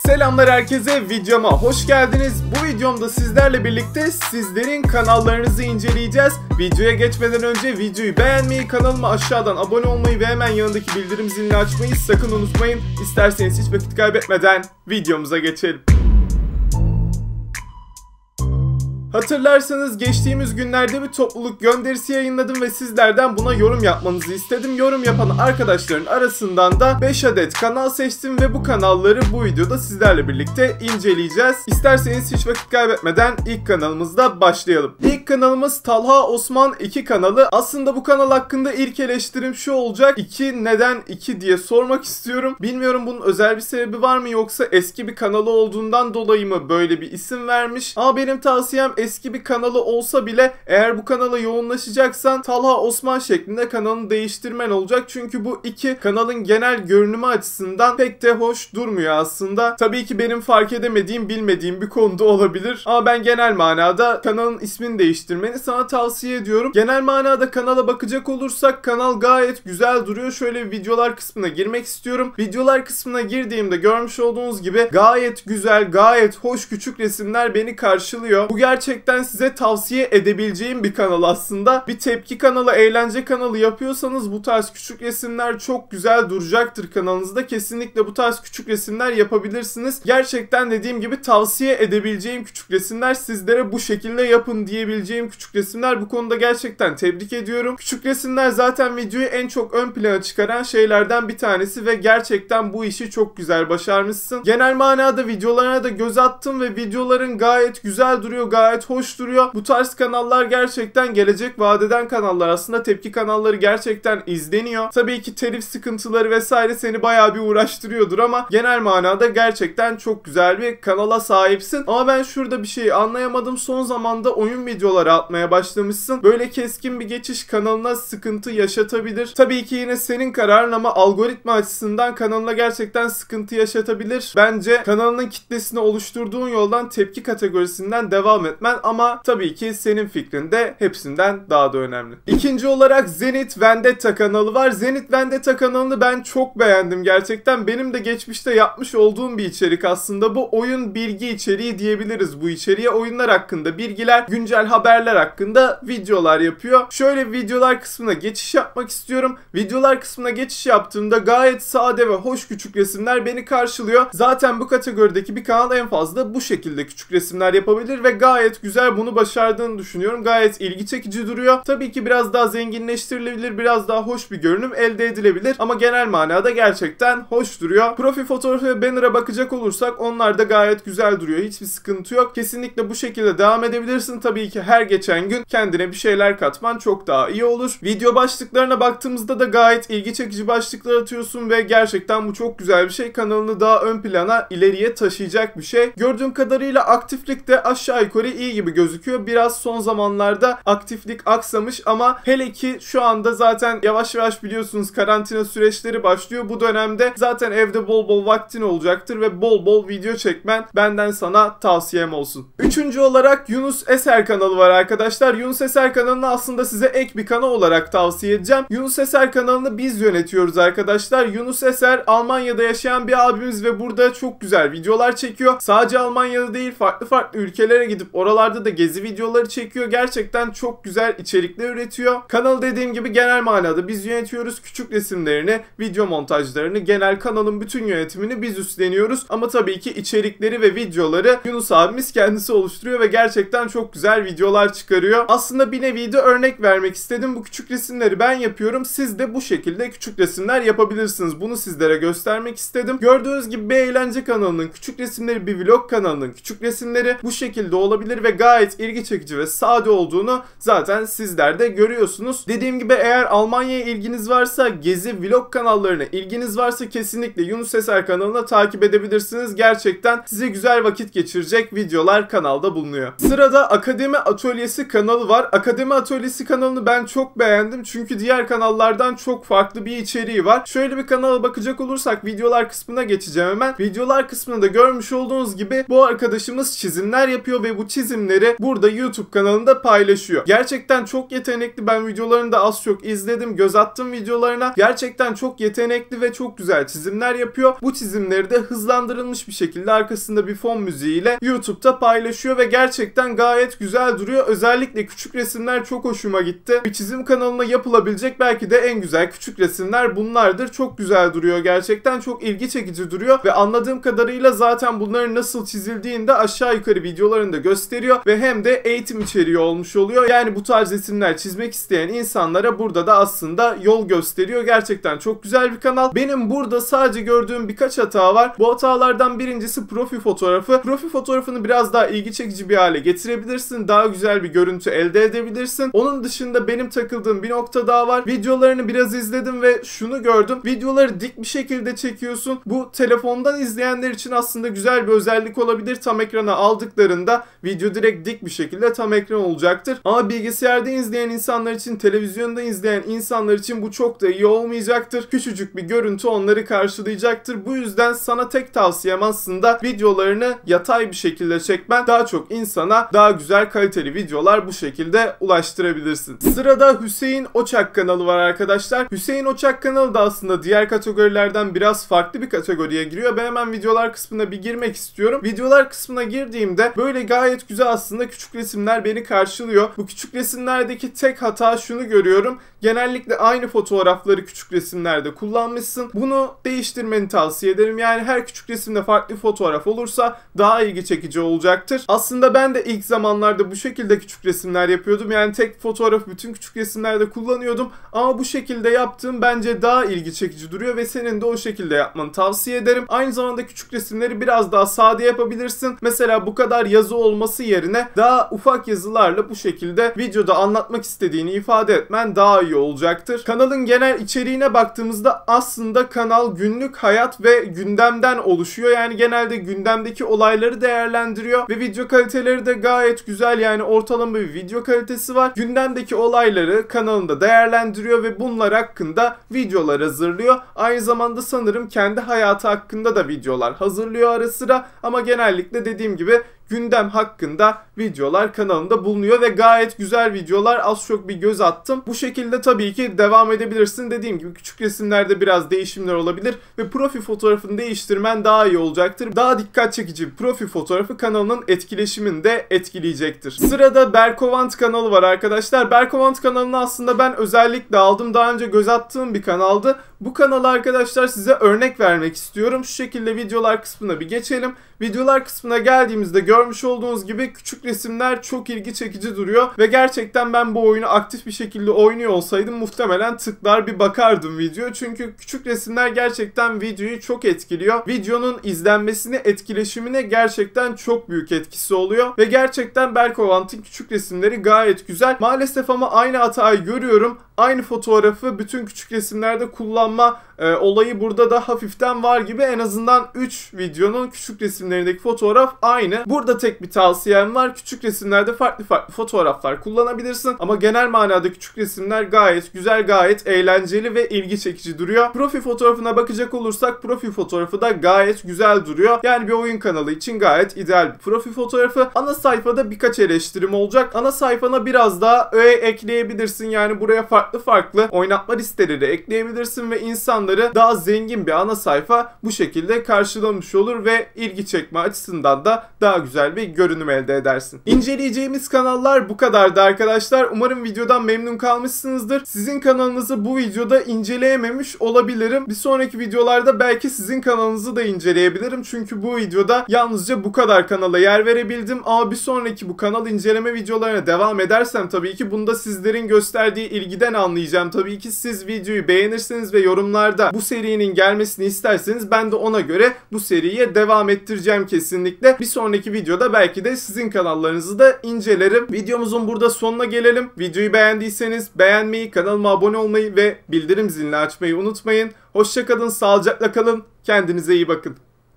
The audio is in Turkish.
Selamlar herkese, videoma hoş geldiniz. Bu videomda sizlerle birlikte sizlerin kanallarınızı inceleyeceğiz. Videoya geçmeden önce videoyu beğenmeyi, kanalıma aşağıdan abone olmayı ve hemen yanındaki bildirim zilini açmayı sakın unutmayın. İsterseniz hiç vakit kaybetmeden videomuza geçelim. Hatırlarsanız geçtiğimiz günlerde bir topluluk gönderisi yayınladım ve sizlerden buna yorum yapmanızı istedim. Yorum yapan arkadaşların arasından da 5 adet kanal seçtim ve bu kanalları bu videoda sizlerle birlikte inceleyeceğiz. İsterseniz hiç vakit kaybetmeden ilk kanalımızda başlayalım. İlk kanalımız Talha Osman 2 kanalı. Aslında bu kanal hakkında ilk eleştirim şu olacak: 2 neden 2 diye sormak istiyorum. Bilmiyorum bunun özel bir sebebi var mı, yoksa eski bir kanalı olduğundan dolayı mı böyle bir isim vermiş? Ama benim tavsiyem, eski bir kanalı olsa bile eğer bu kanala yoğunlaşacaksan Talha Osman şeklinde kanalını değiştirmen olacak. Çünkü bu iki kanalın genel görünümü açısından pek de hoş durmuyor aslında. Tabii ki benim fark edemediğim, bilmediğim bir konuda olabilir. Ama ben genel manada kanalın ismini değiştirmeni sana tavsiye ediyorum. Genel manada kanala bakacak olursak kanal gayet güzel duruyor. Şöyle bir videolar kısmına girmek istiyorum. Videolar kısmına girdiğimde görmüş olduğunuz gibi gayet güzel, gayet hoş küçük resimler beni karşılıyor. Bu gerçekten size tavsiye edebileceğim bir kanal aslında. Bir tepki kanalı, eğlence kanalı yapıyorsanız bu tarz küçük resimler çok güzel duracaktır kanalınızda. Kesinlikle bu tarz küçük resimler yapabilirsiniz. Gerçekten dediğim gibi tavsiye edebileceğim küçük resimler, sizlere bu şekilde yapın diyebileceğim küçük resimler. Bu konuda gerçekten tebrik ediyorum. Küçük resimler zaten videoyu en çok ön plana çıkaran şeylerden bir tanesi ve gerçekten bu işi çok güzel başarmışsın. Genel manada videolarına da göz attım ve videoların gayet güzel duruyor, gayet hoş duruyor. Bu tarz kanallar gerçekten gelecek vadeden kanallar. Aslında tepki kanalları gerçekten izleniyor. Tabii ki telif sıkıntıları vesaire seni bayağı bir uğraştırıyordur ama genel manada gerçekten çok güzel bir kanala sahipsin. Ama ben şurada bir şey anlayamadım. Son zamanda oyun videoları atmaya başlamışsın. Böyle keskin bir geçiş kanalına sıkıntı yaşatabilir. Tabii ki yine senin kararın ama algoritma açısından kanalına gerçekten sıkıntı yaşatabilir. Bence kanalının kitlesini oluşturduğun yoldan tepki kategorisinden devam etmen, ama tabii ki senin fikrin de hepsinden daha da önemli. İkinci olarak Zenit Vendetta kanalı var. Zenit Vendetta kanalını ben çok beğendim gerçekten. Benim de geçmişte yapmış olduğum bir içerik aslında. Bu oyun bilgi içeriği diyebiliriz bu içeriğe. Oyunlar hakkında bilgiler, güncel haberler hakkında videolar yapıyor. Şöyle videolar kısmına geçiş yapmak istiyorum. Videolar kısmına geçiş yaptığımda gayet sade ve hoş küçük resimler beni karşılıyor. Zaten bu kategorideki bir kanal en fazla bu şekilde küçük resimler yapabilir ve gayet güzel bunu başardığını düşünüyorum. Gayet ilgi çekici duruyor. Tabii ki biraz daha zenginleştirilebilir, biraz daha hoş bir görünüm elde edilebilir ama genel manada gerçekten hoş duruyor. Profil fotoğrafı ve banner'a bakacak olursak onlar da gayet güzel duruyor. Hiçbir sıkıntı yok. Kesinlikle bu şekilde devam edebilirsin. Tabii ki her geçen gün kendine bir şeyler katman çok daha iyi olur. Video başlıklarına baktığımızda da gayet ilgi çekici başlıklar atıyorsun ve gerçekten bu çok güzel bir şey. Kanalını daha ön plana, ileriye taşıyacak bir şey. Gördüğüm kadarıyla aktiflik de aşağı yukarı iyi gibi gözüküyor. Biraz son zamanlarda aktiflik aksamış ama hele ki şu anda zaten yavaş yavaş biliyorsunuz karantina süreçleri başlıyor. Bu dönemde zaten evde bol bol vaktin olacaktır ve bol bol video çekmen benden sana tavsiyem olsun. Üçüncü olarak Yunus Eser kanalı var arkadaşlar. Yunus Eser kanalını aslında size ek bir kanal olarak tavsiye edeceğim. Yunus Eser kanalını biz yönetiyoruz arkadaşlar. Yunus Eser Almanya'da yaşayan bir abimiz ve burada çok güzel videolar çekiyor. Sadece Almanya'da değil, farklı ülkelere gidip oralarda da gezi videoları çekiyor. Gerçekten çok güzel içerikler üretiyor. Kanalı dediğim gibi genel manada biz yönetiyoruz. Küçük resimlerini, video montajlarını, genel kanalın bütün yönetimini biz üstleniyoruz. Ama tabii ki içerikleri ve videoları Yunus abimiz kendisi oluşturuyor ve gerçekten çok güzel videolar çıkarıyor. Aslında bir nevi de örnek vermek istedim. Bu küçük resimleri ben yapıyorum. Siz de bu şekilde küçük resimler yapabilirsiniz. Bunu sizlere göstermek istedim. Gördüğünüz gibi bir eğlence kanalının küçük resimleri, bir vlog kanalının küçük resimleri bu şekilde olabilir ve gayet ilgi çekici ve sade olduğunu zaten sizler de görüyorsunuz. Dediğim gibi eğer Almanya'ya ilginiz varsa, gezi vlog kanallarına ilginiz varsa kesinlikle Yunus Eser kanalına takip edebilirsiniz. Gerçekten size güzel vakit geçirecek videolar kanalda bulunuyor. Sırada Akademi Atölyesi kanalı var. Akademi Atölyesi kanalını ben çok beğendim çünkü diğer kanallardan çok farklı bir içeriği var. Şöyle bir kanala bakacak olursak videolar kısmına geçeceğim hemen. Videolar kısmında görmüş olduğunuz gibi bu arkadaşımız çizimler yapıyor ve bu çizim çizimleri burada YouTube kanalında paylaşıyor. Gerçekten çok yetenekli. Ben videolarını da az çok izledim. Göz attım videolarına. Gerçekten çok yetenekli ve çok güzel çizimler yapıyor. Bu çizimleri de hızlandırılmış bir şekilde arkasında bir fon müziğiyle YouTube'da paylaşıyor ve gerçekten gayet güzel duruyor. Özellikle küçük resimler çok hoşuma gitti. Bir çizim kanalına yapılabilecek belki de en güzel küçük resimler bunlardır. Çok güzel duruyor gerçekten. Çok ilgi çekici duruyor ve anladığım kadarıyla zaten bunların nasıl çizildiğini de aşağı yukarı videolarında gösteriyor ve hem de eğitim içeriği olmuş oluyor. Yani bu tarz resimler çizmek isteyen insanlara burada da aslında yol gösteriyor. Gerçekten çok güzel bir kanal. Benim burada sadece gördüğüm birkaç hata var. Bu hatalardan birincisi profil fotoğrafı. Profil fotoğrafını biraz daha ilgi çekici bir hale getirebilirsin. Daha güzel bir görüntü elde edebilirsin. Onun dışında benim takıldığım bir nokta daha var. Videolarını biraz izledim ve şunu gördüm. Videoları dik bir şekilde çekiyorsun. Bu telefondan izleyenler için aslında güzel bir özellik olabilir. Tam ekrana aldıklarında video direkt dik bir şekilde tam ekran olacaktır. Ama bilgisayarda izleyen insanlar için, televizyonda izleyen insanlar için bu çok da iyi olmayacaktır. Küçücük bir görüntü onları karşılayacaktır. Bu yüzden sana tek tavsiyem aslında videolarını yatay bir şekilde çekmen. Daha çok insana daha güzel kaliteli videolar bu şekilde ulaştırabilirsin. Sırada Hüseyin Oçak kanalı var arkadaşlar. Hüseyin Oçak kanalı da aslında diğer kategorilerden biraz farklı bir kategoriye giriyor. Ben hemen videolar kısmına bir girmek istiyorum. Videolar kısmına girdiğimde böyle gayet güzel aslında küçük resimler beni karşılıyor. Bu küçük resimlerdeki tek hata şunu görüyorum. Genellikle aynı fotoğrafları küçük resimlerde kullanmışsın. Bunu değiştirmeni tavsiye ederim. Yani her küçük resimde farklı fotoğraf olursa daha ilgi çekici olacaktır. Aslında ben de ilk zamanlarda bu şekilde küçük resimler yapıyordum. Yani tek fotoğrafı bütün küçük resimlerde kullanıyordum. Ama bu şekilde yaptığım bence daha ilgi çekici duruyor ve senin de o şekilde yapmanı tavsiye ederim. Aynı zamanda küçük resimleri biraz daha sade yapabilirsin. Mesela bu kadar yazı olması yerine daha ufak yazılarla bu şekilde videoda anlatmak istediğini ifade etmen daha iyi olacaktır. Kanalın genel içeriğine baktığımızda aslında kanal günlük hayat ve gündemden oluşuyor. Yani genelde gündemdeki olayları değerlendiriyor ve video kaliteleri de gayet güzel. Yani ortalama bir video kalitesi var. Gündemdeki olayları kanalında değerlendiriyor ve bunlar hakkında videolar hazırlıyor. Aynı zamanda sanırım kendi hayatı hakkında da videolar hazırlıyor ara sıra ama genellikle dediğim gibi gündem hakkında videolar kanalında bulunuyor ve gayet güzel videolar. Az çok bir göz attım. Bu şekilde tabii ki devam edebilirsin. Dediğim gibi küçük resimlerde biraz değişimler olabilir ve profil fotoğrafını değiştirmen daha iyi olacaktır. Daha dikkat çekici bir profil fotoğrafı kanalının etkileşimini de etkileyecektir. Sırada Berkovant kanalı var arkadaşlar. Berkovant kanalını aslında ben özellikle aldım. Daha önce göz attığım bir kanaldı. Bu kanalı arkadaşlar size örnek vermek istiyorum. Şu şekilde videolar kısmına bir geçelim. Videolar kısmına geldiğimizde görmüş olduğunuz gibi küçük resimler çok ilgi çekici duruyor ve gerçekten ben bu oyunu aktif bir şekilde oynuyor olsaydım muhtemelen tıklar bir bakardım video. Çünkü küçük resimler gerçekten videoyu çok etkiliyor. Videonun izlenmesine, etkileşimine gerçekten çok büyük etkisi oluyor ve gerçekten Berkovant'ın küçük resimleri gayet güzel. Maalesef ama aynı hatayı görüyorum. Aynı fotoğrafı bütün küçük resimlerde kullanma olayı burada da hafiften var gibi. En azından 3 videonun küçük resimlerindeki fotoğraf aynı. Burada tek bir tavsiyem var. Küçük resimlerde farklı fotoğraflar kullanabilirsin. Ama genel manada küçük resimler gayet güzel, gayet eğlenceli ve ilgi çekici duruyor. Profil fotoğrafına bakacak olursak profil fotoğrafı da gayet güzel duruyor. Yani bir oyun kanalı için gayet ideal bir profil fotoğrafı. Ana sayfada birkaç eleştirim olacak. Ana sayfana biraz daha öğe ekleyebilirsin. Yani buraya farklı oynatma listeleri ekleyebilirsin ve insanları daha zengin bir ana sayfa bu şekilde karşılamış olur ve ilgi çekme açısından da daha güzel bir görünüm elde edersin. İnceleyeceğimiz kanallar bu kadardı arkadaşlar. Umarım videodan memnun kalmışsınızdır. Sizin kanalınızı bu videoda inceleyememiş olabilirim. Bir sonraki videolarda belki sizin kanalınızı da inceleyebilirim. Çünkü bu videoda yalnızca bu kadar kanala yer verebildim. Ama bir sonraki bu kanal inceleme videolarına devam edersem tabii ki bunda sizlerin gösterdiği ilgiden anlayacağım. Tabii ki siz videoyu beğenirseniz ve yorumlarda bu serinin gelmesini isterseniz ben de ona göre bu seriye devam ettireceğim kesinlikle. Bir sonraki videoda belki de sizin kanallarınızı da incelerim. Videomuzun burada sonuna gelelim. Videoyu beğendiyseniz beğenmeyi, kanalıma abone olmayı ve bildirim zilini açmayı unutmayın. Hoşça kalın, sağlıcakla kalın. Kendinize iyi bakın.